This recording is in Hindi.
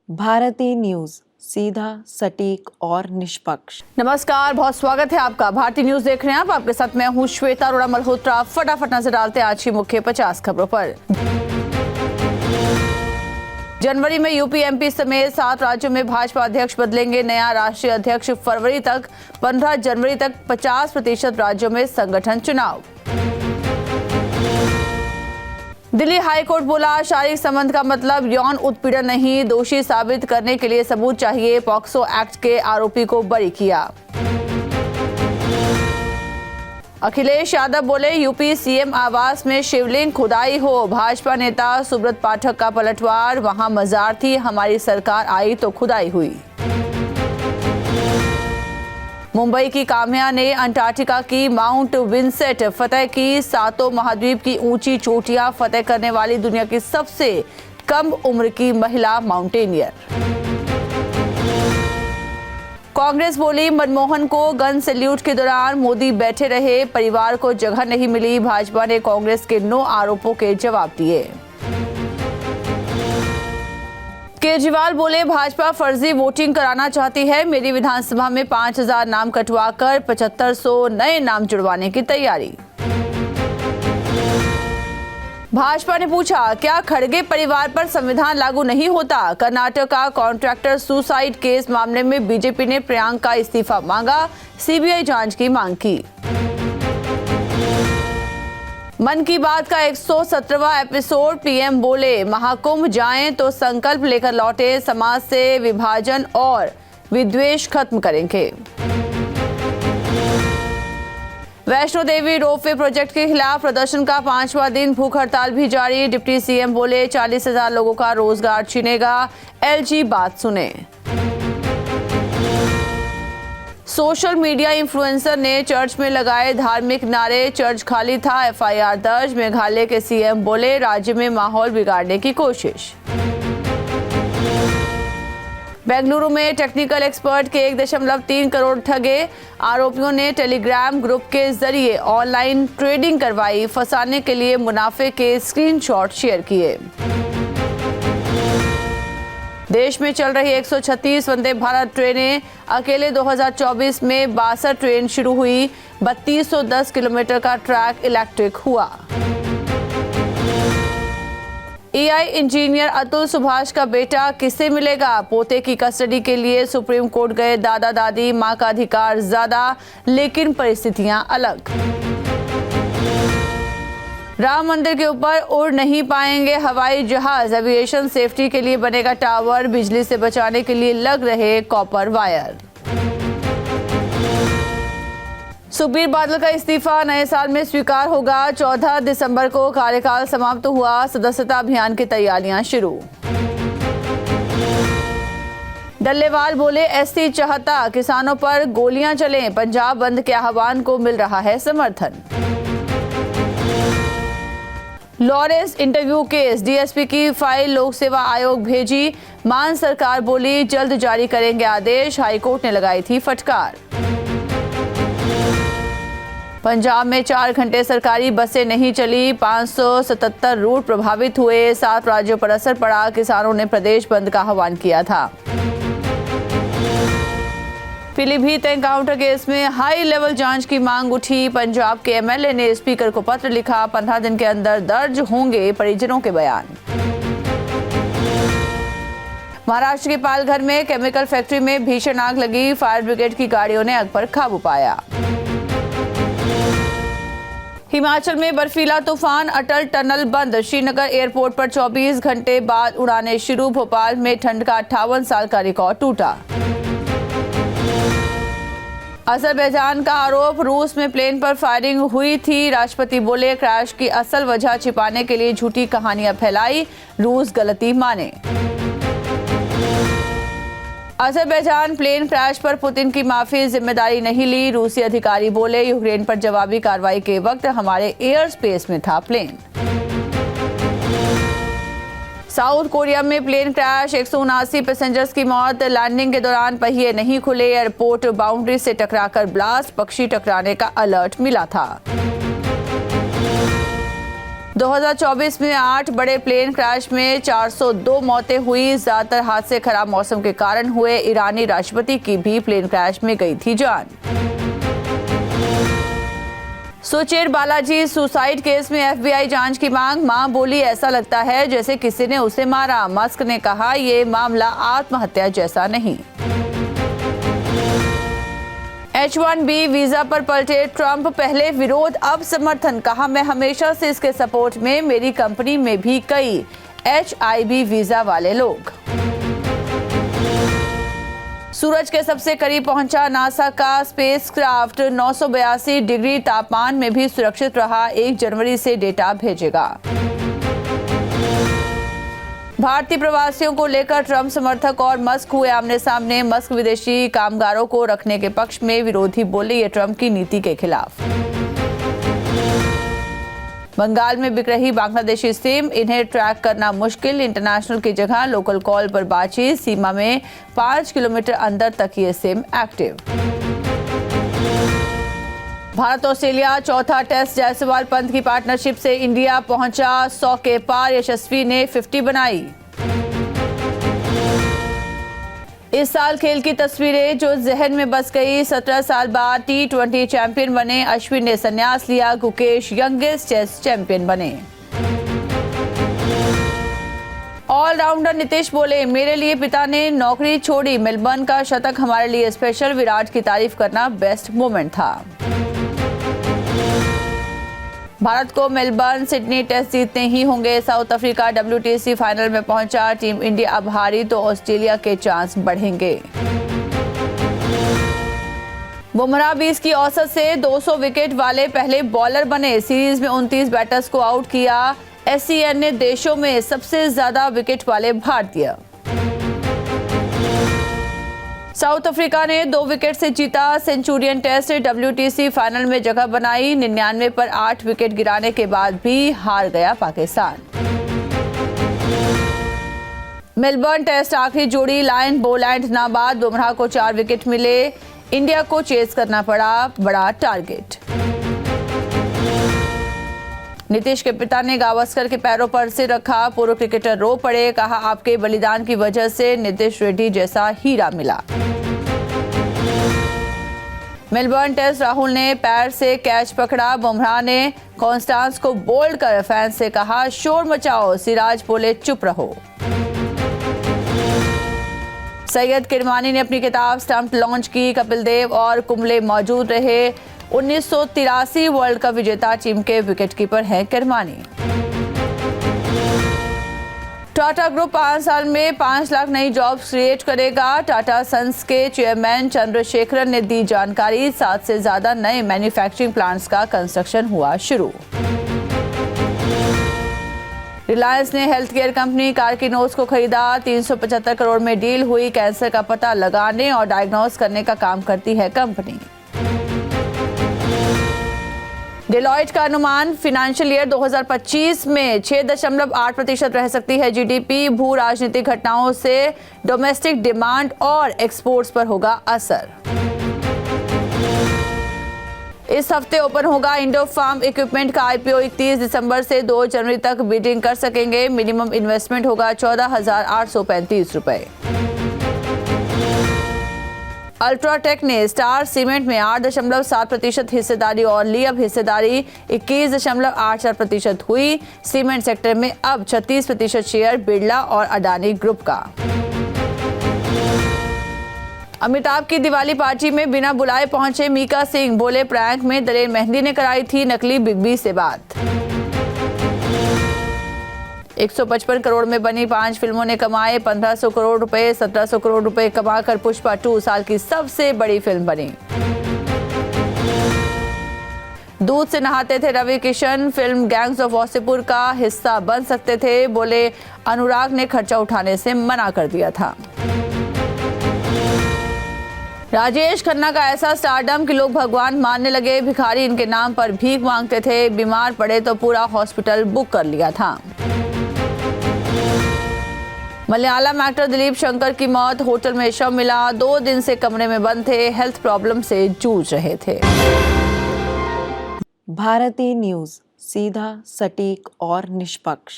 भारती न्यूज, सीधा, सटीक और निष्पक्ष। नमस्कार, बहुत स्वागत है आपका। भारती न्यूज देख रहे हैं आप। आपके साथ मैं हूं श्वेता अरोड़ा मल्होत्रा। फटाफट नजर डालते हैं आज की मुख्य 50 खबरों पर। जनवरी में यूपी एमपी समेत 7 राज्यों में भाजपा अध्यक्ष बदलेंगे। नया राष्ट्रीय अध्यक्ष फरवरी तक। 15 जनवरी तक 50% राज्यों में संगठन चुनाव। दिल्ली हाई कोर्ट बोला, शारीरिक संबंध का मतलब यौन उत्पीड़न नहीं, दोषी साबित करने के लिए सबूत चाहिए। पॉक्सो एक्ट के आरोपी को बरी किया। अखिलेश यादव बोले, यूपी सीएम आवास में शिवलिंग खुदाई हो। भाजपा नेता सुब्रत पाठक का पलटवार, वहां मजार थी, हमारी सरकार आई तो खुदाई हुई। मुंबई की काम्या ने अंटार्कटिका की माउंट विंसेंट फतेह की। 7 महाद्वीप की ऊंची चोटियां फतेह करने वाली दुनिया की सबसे कम उम्र की महिला माउंटेनियर। कांग्रेस बोली, मनमोहन को गन सैल्यूट के दौरान मोदी बैठे रहे, परिवार को जगह नहीं मिली। भाजपा ने कांग्रेस के 9 आरोपों के जवाब दिए। केजरीवाल बोले, भाजपा फर्जी वोटिंग कराना चाहती है। मेरी विधानसभा में 5000 नाम कटवाकर 7500 नए नाम जुड़वाने की तैयारी। भाजपा ने पूछा, क्या खड़गे परिवार पर संविधान लागू नहीं होता? कर्नाटक का कॉन्ट्रैक्टर सुसाइड केस मामले में बीजेपी ने प्रियंका का इस्तीफा मांगा, सीबीआई जांच की मांग की। मन की बात का 117वां एपिसोड। पीएम बोले, महाकुंभ जाएं तो संकल्प लेकर लौटे, समाज से विभाजन और विद्वेष खत्म करेंगे। वैष्णो देवी रोपवे प्रोजेक्ट के खिलाफ प्रदर्शन का 5वां दिन, भूख हड़ताल भी जारी। डिप्टी सीएम बोले, 40,000 लोगों का रोजगार छीनेगा। एलजी बात सुने। सोशल मीडिया इन्फ्लुएंसर ने चर्च में लगाए धार्मिक नारे, चर्च खाली था, एफआईआर दर्ज। मेघालय के सीएम बोले, राज्य में माहौल बिगाड़ने की कोशिश। बेंगलुरु में टेक्निकल एक्सपर्ट के 1.3 करोड़ ठगे। आरोपियों ने टेलीग्राम ग्रुप के जरिए ऑनलाइन ट्रेडिंग करवाई, फंसाने के लिए मुनाफे के स्क्रीनशॉट शेयर किए। देश में चल रही 136 वंदे भारत ट्रेनें। अकेले 2024 में 62 ट्रेन शुरू हुई। 3210 किलोमीटर का ट्रैक इलेक्ट्रिक हुआ। एआई इंजीनियर अतुल सुभाष का बेटा किससे मिलेगा? पोते की कस्टडी के लिए सुप्रीम कोर्ट गए दादा दादी। मां का अधिकार ज्यादा, लेकिन परिस्थितियां अलग। राम मंदिर के ऊपर उड़ नहीं पाएंगे हवाई जहाज। एविएशन सेफ्टी के लिए बनेगा टावर। बिजली से बचाने के लिए लग रहे कॉपर वायर। सुखबीर बादल का इस्तीफा नए साल में स्वीकार होगा। 14 दिसंबर को कार्यकाल समाप्त हुआ। सदस्यता अभियान की तैयारियां शुरू। डल्लेवाल बोले, एसटी चाहता किसानों पर गोलियां चलें। पंजाब बंद के आह्वान को मिल रहा है समर्थन। लॉरेंस इंटरव्यू केस, डीएसपी की फाइल लोक सेवा आयोग भेजी। मान सरकार बोली, जल्द जारी करेंगे आदेश। हाईकोर्ट ने लगाई थी फटकार। पंजाब में 4 घंटे सरकारी बसें नहीं चली। 577 रूट प्रभावित हुए। 7 राज्यों पर असर पड़ा। किसानों ने प्रदेश बंद का आह्वान किया था। पीलीभीत एनकाउंटर केस में हाई लेवल जांच की मांग उठी। पंजाब के एमएलए ने स्पीकर को पत्र लिखा। 15 दिन के अंदर दर्ज होंगे परिजनों के बयान। महाराष्ट्र के पालघर में केमिकल फैक्ट्री में भीषण आग लगी। फायर ब्रिगेड की गाड़ियों ने आग पर काबू पाया। हिमाचल में बर्फीला तूफान, अटल टनल बंद। श्रीनगर एयरपोर्ट पर 24 घंटे बाद उड़ानें शुरू। भोपाल में ठंड का 58 साल का रिकॉर्ड टूटा। अजरबैजान का आरोप, रूस में प्लेन पर फायरिंग हुई थी। राष्ट्रपति बोले, क्रैश की असल वजह छिपाने के लिए झूठी कहानियां फैलाई। रूस गलती माने। अजरबैजान प्लेन क्रैश पर पुतिन की माफी, जिम्मेदारी नहीं ली। रूसी अधिकारी बोले, यूक्रेन पर जवाबी कार्रवाई के वक्त हमारे एयर स्पेस में था प्लेन। साउथ कोरिया में प्लेन क्रैश, 179 पैसेंजर्स की मौत। लैंडिंग के दौरान पहिए नहीं खुले। एयरपोर्ट बाउंड्री से टकराकर ब्लास्ट, पक्षी टकराने का अलर्ट मिला था। 2024 में 8 बड़े प्लेन क्रैश में 402 मौतें हुई। ज्यादातर हादसे खराब मौसम के कारण हुए। ईरानी राष्ट्रपति की भी प्लेन क्रैश में गई थी जान। सुचेर बालाजी सुसाइड केस में FBI जांच की मांग। मां बोली, ऐसा लगता है जैसे किसी ने उसे मारा। मस्क ने कहा, ये मामला आत्महत्या जैसा नहीं। H-1B वीजा पर पलटे ट्रंप। पहले विरोध अब समर्थन। कहा, मैं हमेशा से इसके सपोर्ट में। मेरी कंपनी में भी कई HIV वीजा वाले लोग। सूरज के सबसे करीब पहुंचा नासा का स्पेसक्राफ्ट। 982 डिग्री तापमान में भी सुरक्षित रहा। 1 जनवरी से डेटा भेजेगा। भारतीय प्रवासियों को लेकर ट्रंप समर्थक और मस्क हुए आमने सामने। मस्क विदेशी कामगारों को रखने के पक्ष में, विरोधी बोले ये ट्रंप की नीति के खिलाफ। बंगाल में बिक रही बांग्लादेशी सिम, इन्हें ट्रैक करना मुश्किल। इंटरनेशनल की जगह लोकल कॉल पर बातचीत। सीमा में 5 किलोमीटर अंदर तक ये सिम एक्टिव। भारत ऑस्ट्रेलिया चौथा टेस्ट। जायसवाल पंत की पार्टनरशिप से इंडिया पहुंचा 100 के पार। यशस्वी ने 50 बनाई। इस साल खेल की तस्वीरें जो जहन में बस गई। 17 साल बाद T20 चैंपियन बने। अश्विन ने संन्यास लिया। गुकेश यंगेस्ट टेस्ट चैंपियन बने। ऑलराउंडर नीतीश बोले, मेरे लिए पिता ने नौकरी छोड़ी। मेलबर्न का शतक हमारे लिए स्पेशल। विराट की तारीफ करना बेस्ट मोमेंट था। भारत को मेलबर्न सिडनी टेस्ट जीतने ही होंगे। साउथ अफ्रीका WTC फाइनल में पहुंचा। टीम इंडिया अब हारी तो ऑस्ट्रेलिया के चांस बढ़ेंगे। बुमराह 20 की औसत से 200 विकेट वाले पहले बॉलर बने। सीरीज में 29 बैटर्स को आउट किया। SCN ने देशों में सबसे ज्यादा विकेट वाले भारतीय। साउथ अफ्रीका ने 2 विकेट से जीता सेंचुरियन टेस्ट। WTC फाइनल में जगह बनाई। 99 पर 8 विकेट गिराने के बाद भी हार गया पाकिस्तान। मेलबर्न टेस्ट आखिरी जोड़ी लायन बोलैंड नाबाद। बुमराह को 4 विकेट मिले। इंडिया को चेस करना पड़ा बड़ा टारगेट। नीतीश के पिता ने गावस्कर के पैरों पर सिर रखा। पूर्व क्रिकेटर रो पड़े। कहा, आपके बलिदान की वजह से नीतीश रेड्डी जैसा हीरा मिला। मेलबर्न टेस्ट राहुल ने पैर से कैच पकड़ा। बुमराह ने कॉन्स्टांस को बोल्ड कर फैंस से कहा, शोर मचाओ। सिराज बोले, चुप रहो। सैयद किरमानी ने अपनी किताब स्टंप लॉन्च की। कपिल देव और कुंबले मौजूद रहे। 1983 वर्ल्ड कप विजेता टीम के विकेटकीपर हैं किरमानी। टाटा ग्रुप 5 साल में 5 लाख नई जॉब्स क्रिएट करेगा। टाटा सन्स के चेयरमैन चंद्रशेखरन ने दी जानकारी। 7 से ज्यादा नए मैन्युफैक्चरिंग प्लांट्स का कंस्ट्रक्शन हुआ शुरू। रिलायंस ने हेल्थ केयर कंपनी कार्किनोस को खरीदा। 375 करोड़ में डील हुई। कैंसर का पता लगाने और डायग्नोस करने का काम करती है कंपनी। डेलॉयट का अनुमान, फाइनेंशियल ईयर 2025 में 6.8% रह सकती है GDP। भू राजनीतिक घटनाओं से डोमेस्टिक डिमांड और एक्सपोर्ट्स पर होगा असर। इस हफ्ते ओपन होगा इंडो फार्म इक्विपमेंट का IPO। 31 दिसंबर से 2 जनवरी तक बिडिंग कर सकेंगे। मिनिमम इन्वेस्टमेंट होगा 14,835 रुपए। अल्ट्राटेक ने स्टार सीमेंट में 8.7% हिस्सेदारी और ली। अब हिस्सेदारी 21.84% हुई। सीमेंट सेक्टर में अब 36% शेयर बिरला और अडानी ग्रुप का। अमिताभ की दिवाली पार्टी में बिना बुलाए पहुंचे मीका सिंह। बोले, प्रैंक में दलेर मेहंदी ने कराई थी नकली बिग बी से बात। 155 करोड़ में बनी 5 फिल्मों ने कमाए 1500 करोड़ रुपए। 1700 करोड़ रुपए कमाकर पुष्पा 2 साल की सबसे बड़ी फिल्म बनी। दूध से नहाते थे Ravi Kishan. Film gangs of Wasseypur का हिस्सा बन सकते थे। बोले, अनुराग ने खर्चा उठाने से मना कर दिया था। राजेश खन्ना का ऐसा स्टारडम कि लोग भगवान मानने लगे। भिखारी इनके नाम पर भीख मांगते थे। बीमार पड़े तो पूरा हॉस्पिटल बुक कर लिया था। मलयालम एक्टर दिलीप शंकर की मौत। होटल में शव मिला। 2 दिन से कमरे में बंद थे। हेल्थ प्रॉब्लम से जूझ रहे थे। भारती न्यूज सीधा, सटीक और निष्पक्ष।